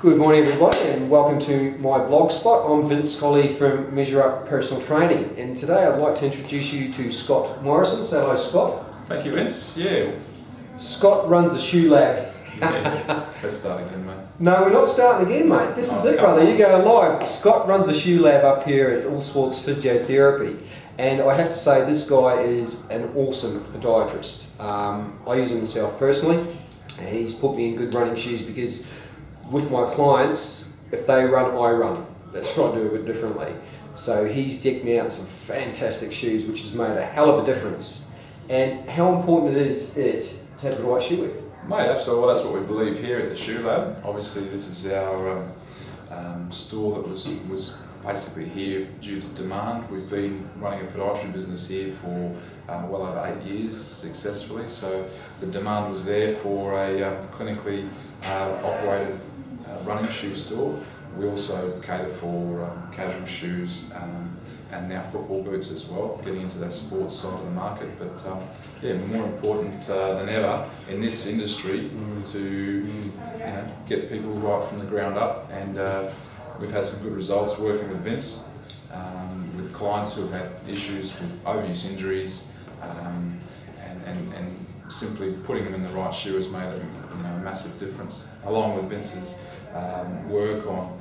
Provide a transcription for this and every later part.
Good morning everybody and welcome to my blog spot. I'm Vince Colley from Measure Up Personal Training, and today I'd like to introduce you to Scott Morrison. Say hello, Scott. Thank you, Vince. Yeah. Scott runs the shoe lab. Yeah. Let's start again, mate. No, we're not starting again, mate. This is it, brother. You're going live. Scott runs the shoe lab up here at All Sports Physiotherapy, and I have to say this guy is an awesome podiatrist. I use him myself personally, and he's put me in good running shoes because with my clients, if they run, I run. That's what I do a bit differently. So he's decked me out some fantastic shoes, which has made a hell of a difference. And how important is it to have the right shoe wear? Mate, absolutely. Well, that's what we believe here at the Shoe Lab. Obviously, this is our store that was basically here due to demand. We've been running a podiatry business here for well over 8 years successfully. So the demand was there for a clinically operated running shoe store. We also cater for casual shoes and now football boots as well, getting into that sports side of the market. But yeah, more important than ever in this industry to get people right from the ground up. And we've had some good results working with Vince, with clients who have had issues with overuse injuries, and simply putting them in the right shoe has made a massive difference. Along with Vince's work on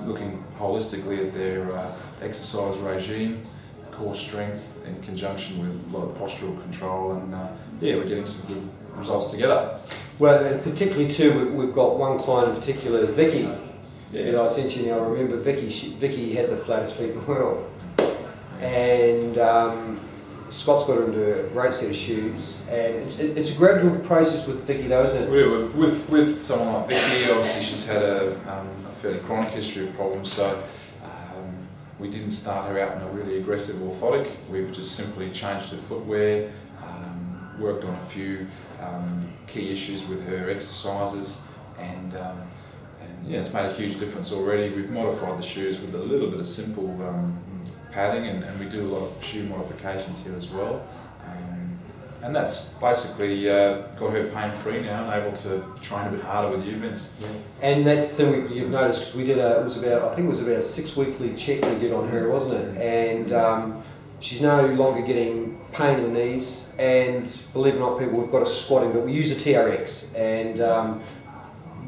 looking holistically at their exercise regime, core strength in conjunction with a lot of postural control, and yeah, we're getting some good results together. Well, and particularly too, we've got one client in particular, Vicky. Yeah. I sent you now. I remember Vicky. Vicky had the flattest feet in the world, and Scott's got her into a great set of shoes, and it's a gradual process with Vicky, though, isn't it? With someone like Vicky, obviously she's had a fairly chronic history of problems, so we didn't start her out in a really aggressive orthotic. We've just simply changed her footwear, worked on a few key issues with her exercises, and yeah, it's made a huge difference already. We've modified the shoes with a little bit of simple padding, and we do a lot of shoe modifications here as well. And that's basically got her pain-free now and able to train a bit harder with you, Vince. Yeah. And that's the thing you've noticed, because we did I think it was about a 6-weekly check we did on her, wasn't it? And she's no longer getting pain in the knees, and believe it or not, people, we've got a squatting, but we use a TRX, and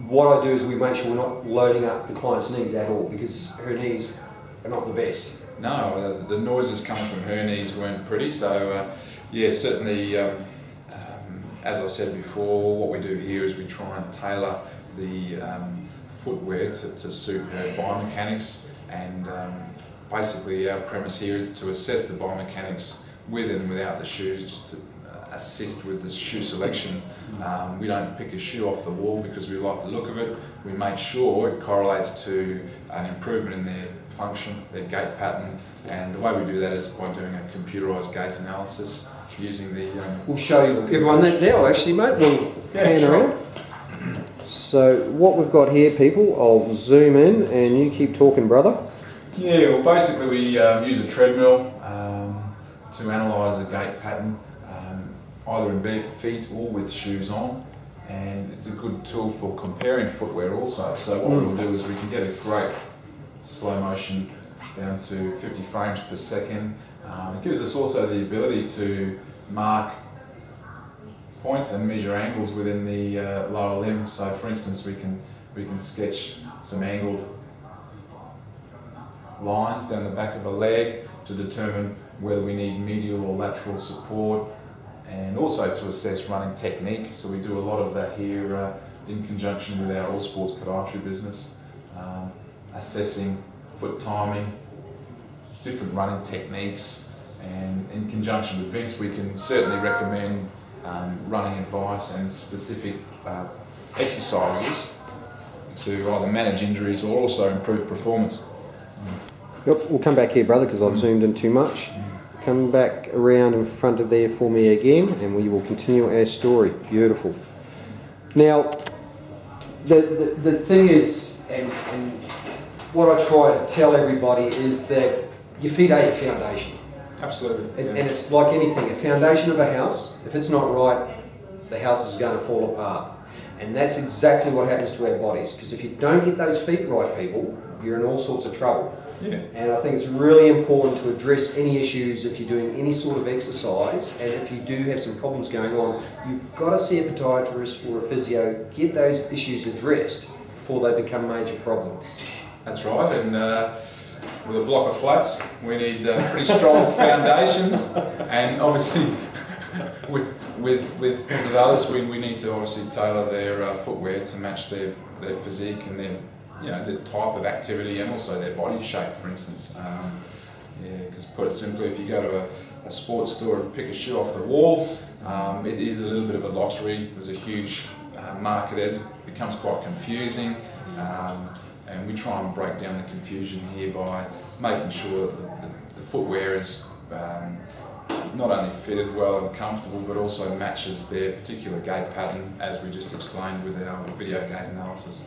what I do is we make sure we're not loading up the client's knees at all, because her knees are not the best. No, the noises coming from her knees weren't pretty, so yeah, certainly, as I said before, what we do here is we try and tailor the footwear to suit her biomechanics, and basically our premise here is to assess the biomechanics with and without the shoes, just to assist with the shoe selection. We don't pick a shoe off the wall because we like the look of it. We make sure it correlates to an improvement in their function, their gait pattern, and the way we do that is by doing a computerised gait analysis using the... we'll show you everyone that now actually, mate. We'll pan around. So what we've got here, people, I'll zoom in and you keep talking, brother. Yeah, well basically we use a treadmill to analyse the gait pattern, either in bare feet or with shoes on, and it's a good tool for comparing footwear also. So what we'll do is we can get a great slow motion down to 50 frames per second. It gives us also the ability to mark points and measure angles within the lower limb. So for instance, we can sketch some angled lines down the back of a leg to determine whether we need medial or lateral support, and also to assess running technique. So we do a lot of that here in conjunction with our All Sports Podiatry business, assessing foot timing, different running techniques, and in conjunction with Vince we can certainly recommend running advice and specific exercises to either manage injuries or also improve performance. Yep, we'll come back here, brother, because I've zoomed in too much. Come back around in front of there for me again, and we will continue our story. Beautiful. Now, the thing is, and what I try to tell everybody is that your feet are your foundation. Absolutely. And it's like anything, a foundation of a house, if it's not right, the house is going to fall apart. And that's exactly what happens to our bodies, because if you don't get those feet right, people, you're in all sorts of trouble. Yeah. And I think it's really important to address any issues if you're doing any sort of exercise, and if you do have some problems going on, you've got to see a podiatrist or a physio, get those issues addressed before they become major problems. That's right, and with a block of flats, we need pretty strong foundations, and obviously with others, we need to obviously tailor their footwear to match their physique and their the type of activity and also their body shape, for instance. Because put it simply, if you go to a sports store and pick a shoe off the wall, it is a little bit of a lottery. There's a huge market, it becomes quite confusing, and we try and break down the confusion here by making sure that the footwear is not only fitted well and comfortable, but also matches their particular gait pattern, as we just explained with our video gait analysis.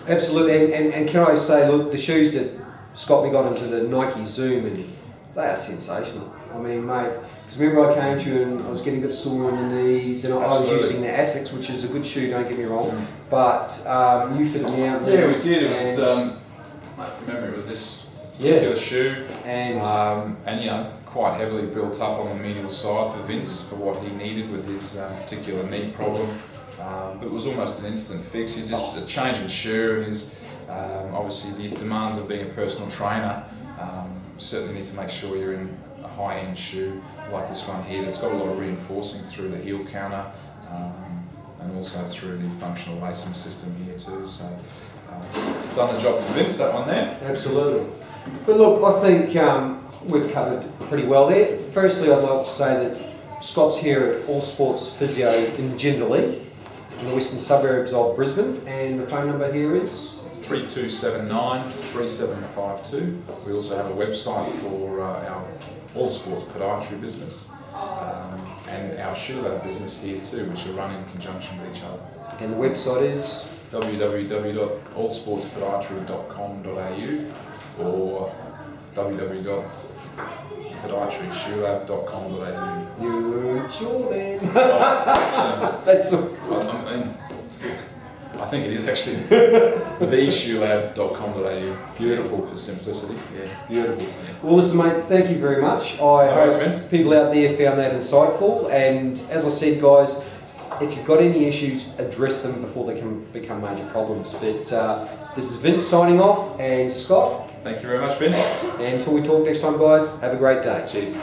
Absolutely, and can I say, look, the shoes that Scott me got into the Nike Zoom, and they are sensational. I mean, mate, because remember I came to you and I was getting a bit sore in the knees, and I was using the Asics, which is a good shoe, don't get me wrong, but you fitted me out. Yeah, we did. It was, from memory, it was this particular shoe, and quite heavily built up on the medial side for Vince for what he needed with his particular knee problem. But it was almost an instant fix. He's just a change in shoe, and his obviously the demands of being a personal trainer. You certainly need to make sure you're in a high-end shoe like this one here that's got a lot of reinforcing through the heel counter, and also through the functional lacing system here too. So it's done the job for Vince, that one there. Absolutely. But look, I think we've covered pretty well there. Firstly, I'd like to say that Scott's here at All Sports Physio in Jindalee, in the western suburbs of Brisbane, and the phone number here is? It's 3279 3752. We also have a website for our All Sports Podiatry business and our Shoe Lab business here too, which are run in conjunction with each other. And the website is? www.allsportspodiatry.com.au or www.podiatryshoelab.com.au. You're sure then? That's I think it is actually theshoelab.com.au. Beautiful for simplicity. Yeah, beautiful. Well, listen, mate, thank you very much. I hope people out there found that insightful. And as I said, guys, if you've got any issues, address them before they can become major problems. But this is Vince signing off, and Scott. Thank you very much, Vince. And until we talk next time, guys, have a great day. Cheers.